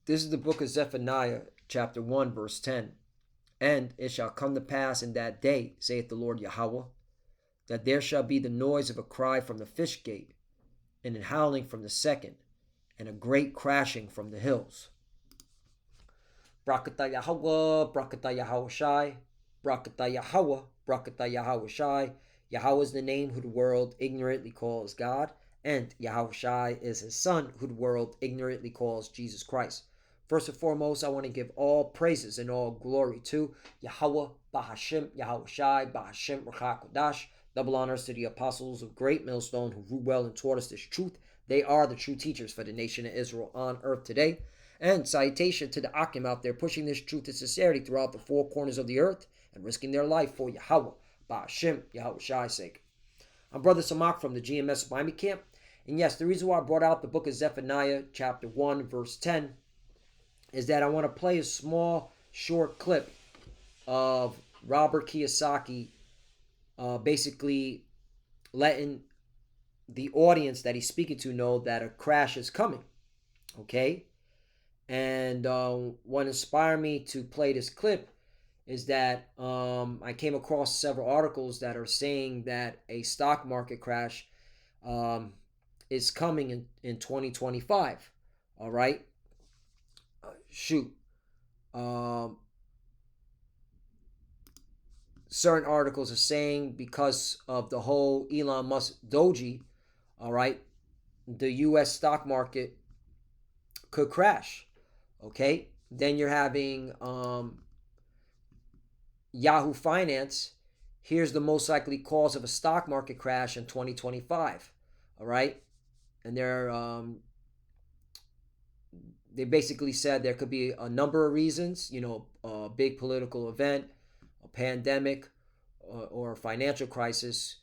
This is the book of Zephaniah, chapter 1, verse 10. And it shall come to pass in that day, saith the Lord Yahweh, that there shall be the noise of a cry from the fish gate, and an howling from the second, and a great crashing from the hills. Brakata Yahweh, Brakata Yahweh Shai, Brakata Yahweh, Brakata Yahweh Shai. Yahweh is the name who the world ignorantly calls God, and Yahweh Shai is his son who the world ignorantly calls Jesus Christ. First and foremost, I want to give all praises and all glory to Yahweh, Bahashim, Yahweh Shai, Bahashim, Rachakodash. Double honors to the apostles of Great Millstone who ruled well and taught us this truth. They are the true teachers for the nation of Israel on earth today. And salutation to the Akim out there pushing this truth and sincerity throughout the four corners of the earth and risking their life for Yahweh, Ba'ashim, Yahweh Shai's sake. I'm Brother Samak from the GMS Miami Camp. And yes, the reason why I brought out the book of Zephaniah, chapter 1, verse 10, is that I want to play a small, short clip of Robert Kiyosaki basically letting the audience that he's speaking to know that a crash is coming. Okay? And what inspired me to play this clip is that I came across several articles that are saying that a stock market crash is coming in 2025. All right? Shoot. Certain articles are saying because of the whole Elon Musk doji, all right, the U.S. stock market could crash. Okay, then you're having Yahoo Finance. Here's the most likely cause of a stock market crash in 2025. All right, and they basically said there could be a number of reasons. You know, a big political event, a pandemic, or a financial crisis.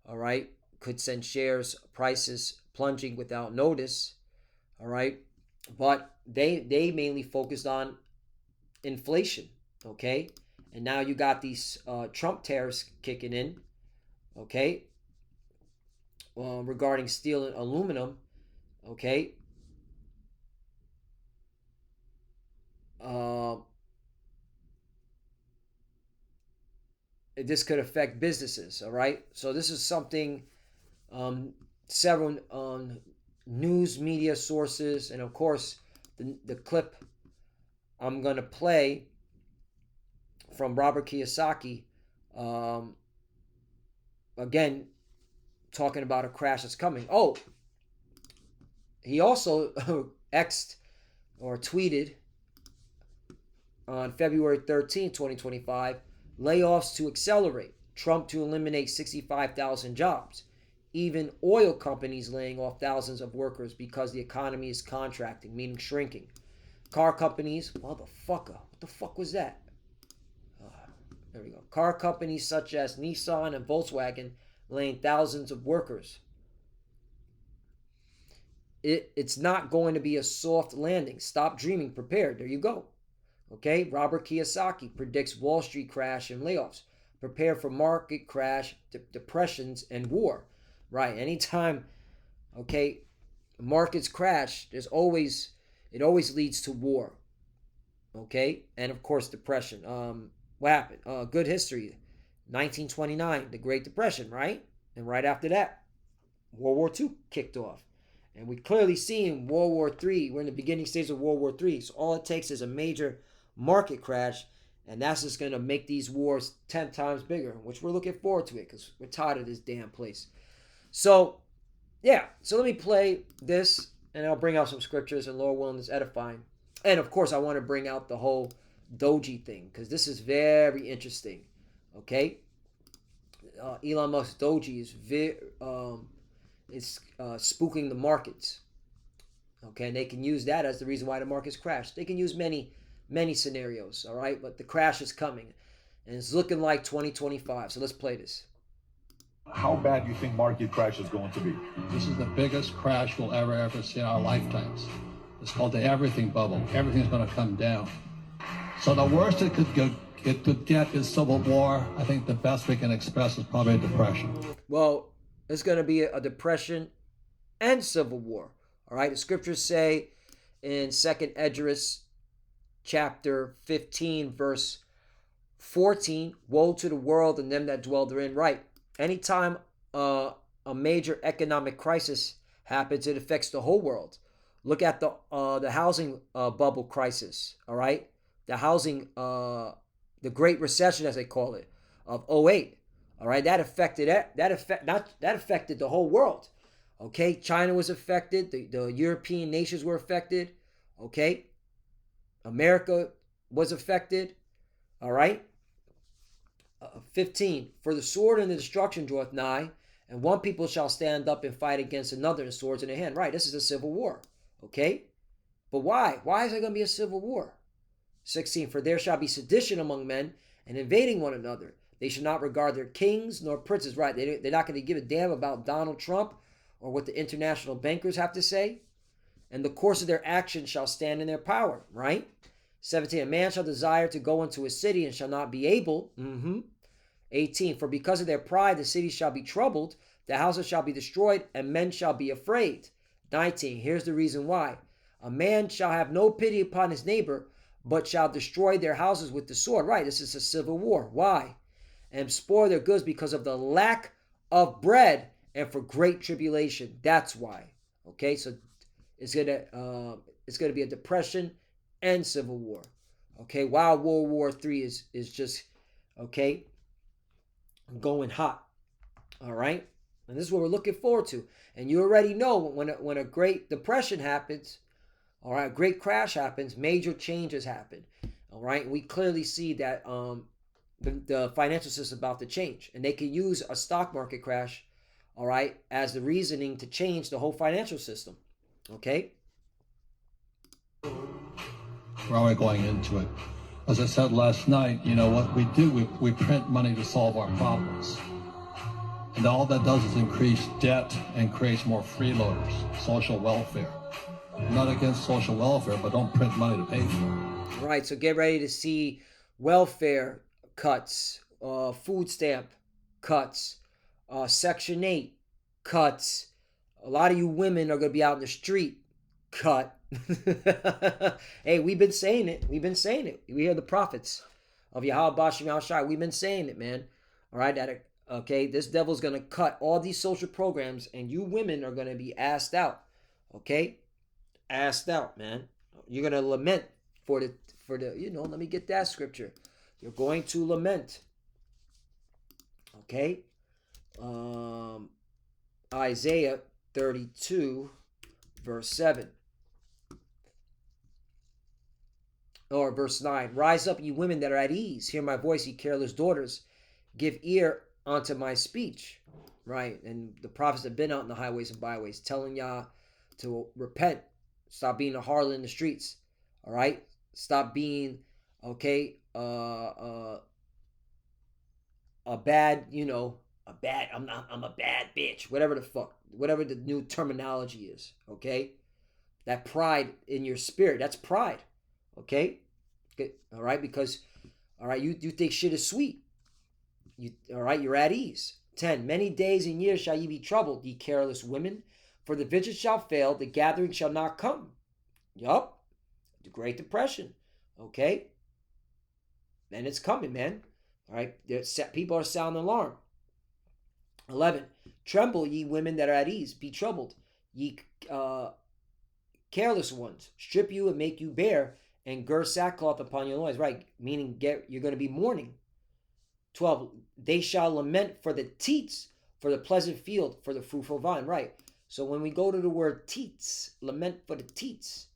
All right, could send shares prices plunging without notice. All right, but they mainly focused on inflation. Okay, and now you got these Trump tariffs kicking in. Okay, regarding steel and aluminum. Okay, this could affect businesses. All right, so this is something several news media sources, and of course the clip I'm going to play from Robert Kiyosaki, again, talking about a crash that's coming. Oh, he also xed or tweeted on February 13, 2025, layoffs to accelerate, Trump to eliminate 65,000 jobs. Even oil companies laying off thousands of workers because the economy is contracting, meaning shrinking. Car companies, motherfucker, what the fuck was that? There we go. Car companies such as Nissan and Volkswagen laying thousands of workers. It's not going to be a soft landing. Stop dreaming, prepare. There you go. Okay, Robert Kiyosaki predicts Wall Street crash and layoffs. Prepare for market crash, depressions, and war. Right, anytime, okay, markets crash, it always leads to war. Okay, and of course depression. What happened? Good history. 1929, the Great Depression, right? And right after that, World War II kicked off. And we clearly see in World War III, we're in the beginning stage of World War III. So all it takes is a major market crash, and that's just going to make these wars 10 times bigger, which we're looking forward to it because we're tired of this damn place. So, yeah. So let me play this, and I'll bring out some scriptures, and Lord willing, it's edifying. And of course, I want to bring out the whole doji thing because this is very interesting. Okay, Elon Musk doji is spooking the markets. Okay, and they can use that as the reason why the markets crashed. They can use many scenarios. All right, but the crash is coming, and it's looking like 2025. So let's play this. How bad do you think market crash is going to be? This is the biggest crash we'll ever see in our lifetimes. It's called the everything bubble. Everything's going to come down. So the worst it could get is civil war. I think the best we can express is probably a depression. Well, it's going to be a depression and civil war. All right, the scriptures say in 2nd Esdras chapter 15, verse 14, woe to the world and them that dwell therein. Right. Anytime a major economic crisis happens, it affects the whole world. Look at the housing bubble crisis. All right, the housing the Great Recession, as they call it, of '08. All right, that affected the whole world. Okay, China was affected. The European nations were affected. Okay, America was affected. All right. 15. For the sword and the destruction draweth nigh, and one people shall stand up and fight against another, and swords in their hand. Right, this is a civil war. Okay, but why? Why is there going to be a civil war? 16. For there shall be sedition among men, and invading one another. They shall not regard their kings nor princes. Right, they're not going to give a damn about Donald Trump or what the international bankers have to say. And the course of their actions shall stand in their power. Right. 17. A man shall desire to go into a city and shall not be able. 18. For because of their pride the city shall be troubled, the houses shall be destroyed, and men shall be afraid. 19. Here's the reason why. A man shall have no pity upon his neighbor, but shall destroy their houses with the sword. Right, this is a civil war. Why? And spoil their goods because of the lack of bread and for great tribulation. That's why. Okay, so it's gonna be a depression and civil war. Okay, while World War III is just okay going hot. All right, and this is what we're looking forward to. And you already know when a Great Depression happens, all right, a great crash happens, major changes happen. All right, we clearly see that the financial system is about to change, and they can use a stock market crash, all right, as the reasoning to change the whole financial system. Okay. We're already going into it. As I said last night, you know what we do? We print money to solve our problems. And all that does is increase debt and creates more freeloaders, social welfare. I'm not against social welfare, but don't print money to pay for it. Right, so get ready to see welfare cuts, food stamp cuts, Section 8 cuts. A lot of you women are going to be out in the street. Cut. Hey, we've been saying it. We've been saying it. We hear the prophets of Yahweh Bashim Al-Shai. We've been saying it, man. All right, okay, this devil's going to cut all these social programs, and you women are going to be asked out. Okay? Asked out, man. You're going to lament for the, let me get that scripture. You're going to lament. Okay? Isaiah 32, verse 7. Or verse 9. Rise up, ye women that are at ease. Hear my voice, ye careless daughters. Give ear unto my speech. Right? And the prophets have been out in the highways and byways telling y'all to repent. Stop being a harlot in the streets. All right? Stop being, okay, a bad, I'm a bad bitch. Whatever the fuck. Whatever the new terminology is. Okay? That pride in your spirit. That's pride. Okay? All right? Because, all right, you think shit is sweet. All right? You're at ease. 10. Many days and years shall ye be troubled, ye careless women. For the vision shall fail, the gathering shall not come. Yup. The Great Depression. Okay? And it's coming, man. All right? People are sounding alarm. 11. Tremble, ye women that are at ease. Be troubled, ye careless ones. Strip you and make you bare, and gird sackcloth upon your loins. Right? Meaning you're going to be mourning. 12. They shall lament for the teats, for the pleasant field, for the fruitful vine. Right? So when we go to the word teats, lament for the teats,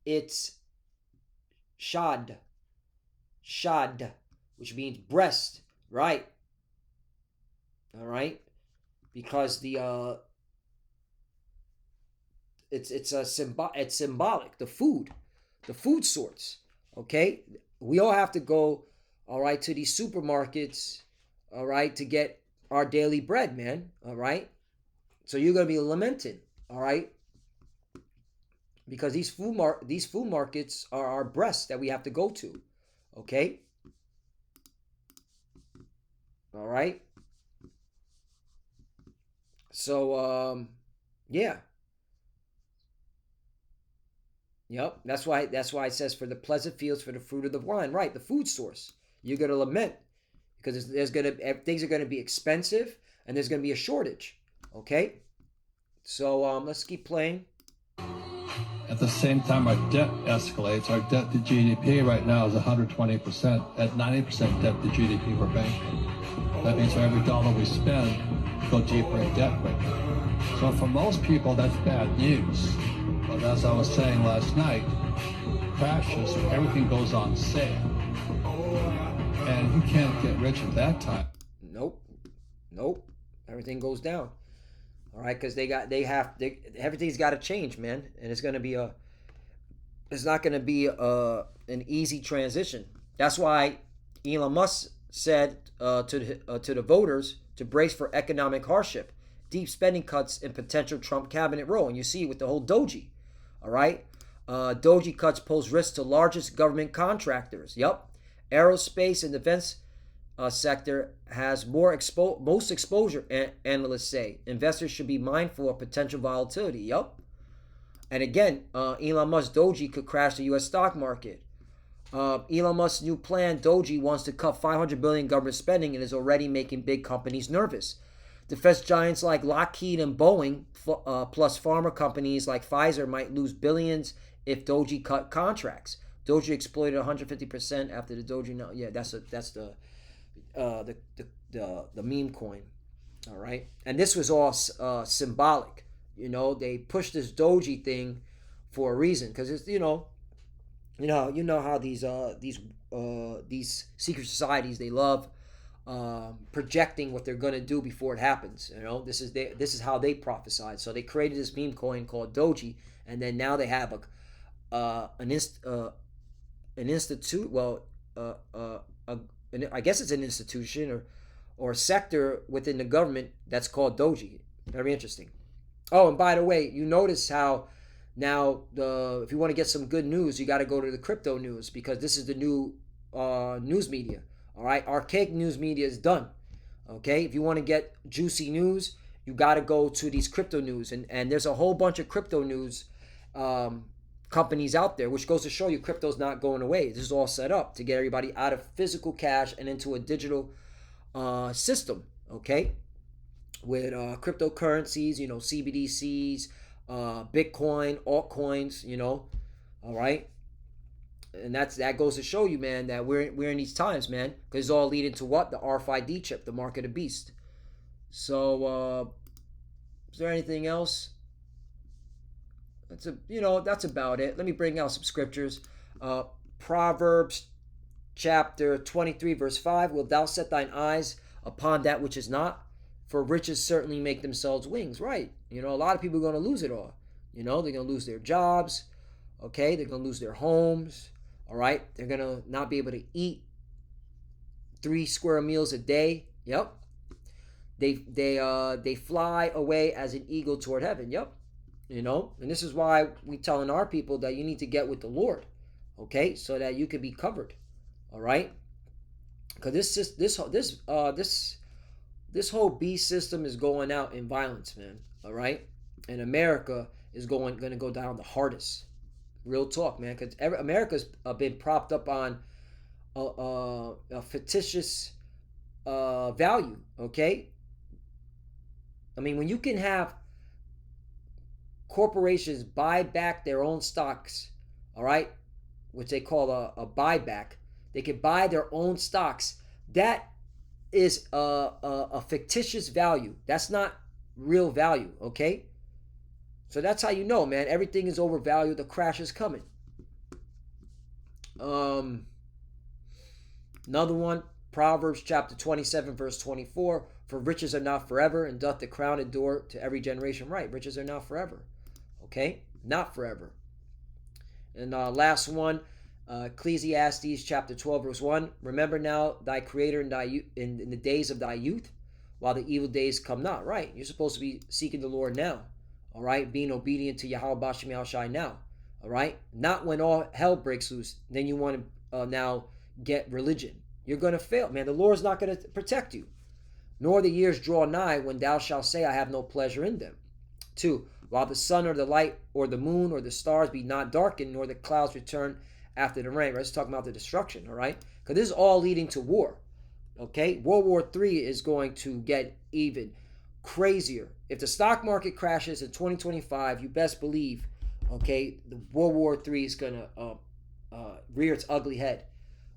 it's shad, which means breast, right? All right, because it's symbolic. The food sorts. Okay, we all have to go, all right, to these supermarkets, all right, to get our daily bread, man. All right. So you're going to be lamenting, all right? Because these food markets are our breasts that we have to go to, okay? All right? So, yeah. Yep. That's why it says for the pleasant fields, for the fruit of the vine. Right, the food source. You're gonna lament because there's gonna things are gonna be expensive and there's gonna be a shortage. Okay. So let's keep playing. At the same time, our debt escalates. Our debt to GDP right now is 120%. At 90% debt to GDP, we're banking. That means for every dollar we spend, we go deeper in debt quicker. So for most people, that's bad news. But as I was saying last night, crashes, everything goes on sale. And you can't get rich at that time. Nope. Everything goes down. All right, because everything's got to change, man, and it's not going to be an easy transition. That's why Elon Musk said to the voters to brace for economic hardship, deep spending cuts, and potential Trump cabinet role. And you see with the whole Doji, all right, Doji cuts pose risks to largest government contractors. Yep, aerospace and defense sector has most exposure, analysts say. Investors should be mindful of potential volatility. Yup. And again, Elon Musk Doji could crash the U.S. stock market. Elon Musk's new plan, Doji, wants to cut $500 billion government spending and is already making big companies nervous. Defense giants like Lockheed and Boeing, plus pharma companies like Pfizer, might lose billions if Doji cut contracts. Doji exploited 150% after the Doji. No, yeah, that's the meme coin. All right, and this was all symbolic. They pushed this Doji thing for a reason, because it's you know how these secret societies, they love projecting what they're gonna do before it happens. This is how they prophesied. So they created this meme coin called Doji, and then now they have an institute. Well, I guess it's an institution or sector within the government that's called Doji. Very interesting. Oh, and by the way, you notice how now if you want to get some good news, you got to go to the crypto news, because this is the new news media. All right, archaic news media is done. Okay, if you want to get juicy news, you got to go to these crypto news, and there's a whole bunch of crypto news companies out there, which goes to show you crypto's not going away. This is all set up to get everybody out of physical cash and into a digital system, okay, with cryptocurrencies, CBDCs, Bitcoin, altcoins, all right. And that goes to show you, man, that we're in these times, man, because it's all leading to what? The RFID chip, the mark of the beast. So is there anything else? That's about it. Let me bring out some scriptures. Proverbs chapter 23 verse 5. Wilt thou set thine eyes upon that which is not? For riches certainly make themselves wings. Right. A lot of people are going to lose it all. They're going to lose their jobs. Okay. They're going to lose their homes. All right. They're going to not be able to eat 3 square meals a day. Yep. They fly away as an eagle toward heaven. Yep. And this is why we telling our people that you need to get with the Lord, okay, so that you can be covered, all right? Because this whole beast system is going out in violence, man, all right? And America is going to go down the hardest. Real talk, man, because America's been propped up on a fictitious value, okay? I mean, when you can have corporations buy back their own stocks, all right, which they call a buyback. They can buy their own stocks. That is a fictitious value. That's not real value, okay? So that's how you know, man, everything is overvalued. The crash is coming. Another one, Proverbs chapter 27 verse 24. For riches are not forever, and doth the crown endure to every generation. Right, riches are not forever. Okay, not forever. And last one, Ecclesiastes chapter 12 verse 1. Remember now thy creator in the days of thy youth, while the evil days come not. Right, you're supposed to be seeking the Lord now. All right, being obedient to Yahweh Bashem Yahushai now. All right, not when all hell breaks loose. Then you want to now get religion. You're going to fail, man. The Lord's not going to protect you. Nor the years draw nigh when thou shalt say, I have no pleasure in them. 2. while the sun or the light or the moon or the stars be not darkened, nor the clouds return after the rain. Right? It's talking about the destruction, all right? Because this is all leading to war, okay? World War III is going to get even crazier. If the stock market crashes in 2025, you best believe, okay, the World War III is going to rear its ugly head,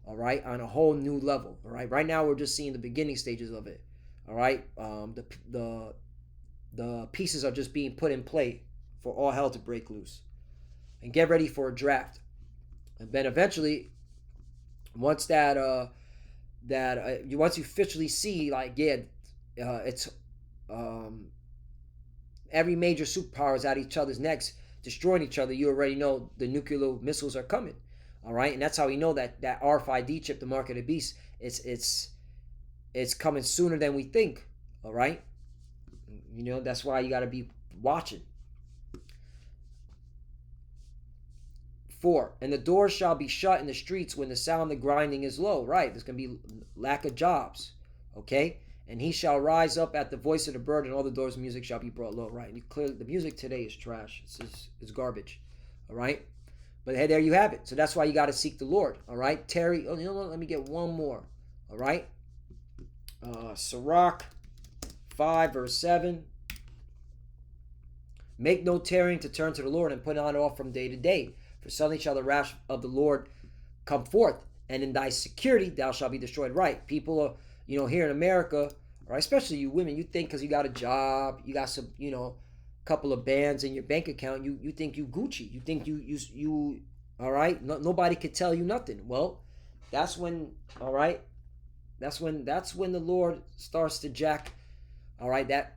all right, on a whole new level, all right? Right now, we're just seeing the beginning stages of it, all right? The pieces are just being put in play for all hell to break loose. And get ready for a draft. And then eventually, once once you officially see, like, it's every major superpower is at each other's necks, destroying each other, you already know the nuclear missiles are coming. All right, and that's how we know that RFID chip, the mark of the beast, it's coming sooner than we think. All right, you know, that's why you got to be watching. 4, and the doors shall be shut in the streets when the sound of grinding is low. Right, there's going to be lack of jobs. Okay, and he shall rise up at the voice of the bird, and all the doors of music shall be brought low. Right, and clearly the music today is trash. It's garbage. All right, but hey, there you have it. So that's why you got to seek the Lord. All right, Terry. Oh, you know what? Let me get one more. All right, Sirach 5 verse 7. Make no tarrying to turn to the Lord, and put on off from day to day. For suddenly shall the wrath of the Lord come forth, and in thy security thou shalt be destroyed. Right, people are, you know, here in America, or especially you women, you think because you got a job, you got some, you know, couple of bands in your bank account, you think you Gucci, you think you all right, nobody could tell you nothing. Well, that's when, all right, that's when the Lord starts to jack, all right, that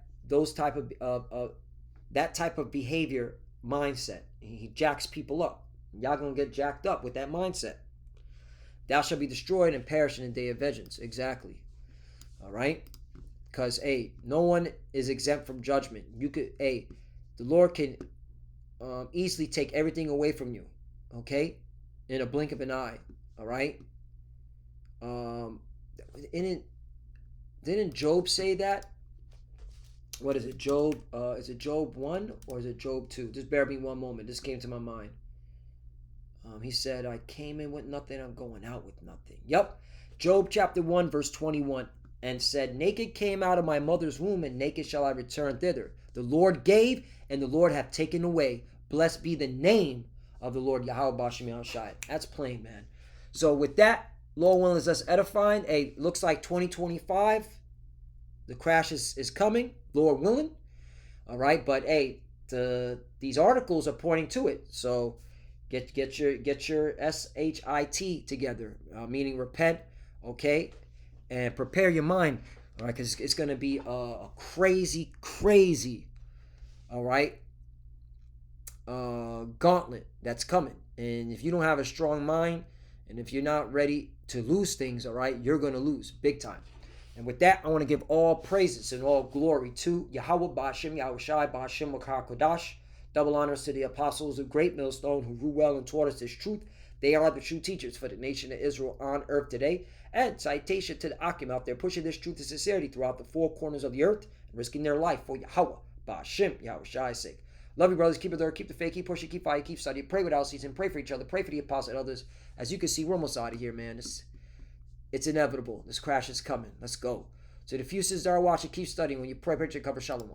type of behavior mindset. He jacks people up. Y'all gonna get jacked up with that mindset. Thou shalt be destroyed and perish in the day of vengeance. Exactly. All right, because no one is exempt from judgment. The Lord can easily take everything away from you, okay, in a blink of an eye. All right. Didn't Job say that? What is it, Job? Is it Job 1 or is it Job 2? Just bear me one moment. This came to my mind. He said, I came in with nothing, I'm going out with nothing. Yep. Job chapter 1 verse 21. And said, naked came out of my mother's womb, and naked shall I return thither. The Lord gave, and the Lord hath taken away. Blessed be the name of the Lord Yahweh B'Shem Yahushai. That's plain, man. So with that, Lord willing, is us edifying. Looks like 2025, the crash is coming, Lord willing. All right, but these articles are pointing to it. So get your SHIT together, meaning repent, okay, and prepare your mind, all right, because it's going to be a crazy, all right, gauntlet that's coming. And if you don't have a strong mind, and if you're not ready to lose things, all right, you're going to lose big time. And with that, I want to give all praises and all glory to Yahweh B'Shem Yahushai B'Shem Makar Kodash. Double honors to the apostles of Great Millstone who rule well and taught us this truth. They are the true teachers for the nation of Israel on earth today. And citation to the Akim out there pushing this truth and sincerity throughout the four corners of the earth and risking their life for Yahweh B'Shem Yahushai's sake. Love you, brothers. Keep it there. Keep the faith. Keep pushing. Keep fighting. Keep studying. Pray without ceasing. Pray for each other. Pray for the apostles and others. As you can see, we're almost out of here, man. It's inevitable. This crash is coming. Let's go. So the few sisters that are watching, keep studying. When you pray, pray, cover, shalom.